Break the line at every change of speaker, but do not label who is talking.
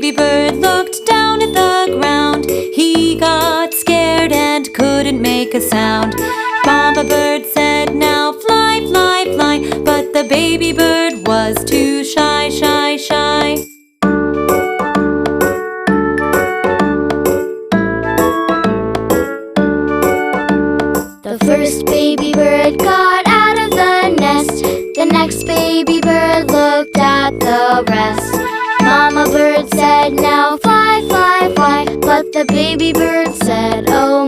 baby bird looked down at the ground. He got scared and couldn't make a sound. Mama bird said, now fly, fly, fly, but the baby bird was too shy, shy, shy.
The first baby bird got out of the nest. The next baby bird looked at the rest. Mama bird said, now fly, fly, fly, but the baby bird said, oh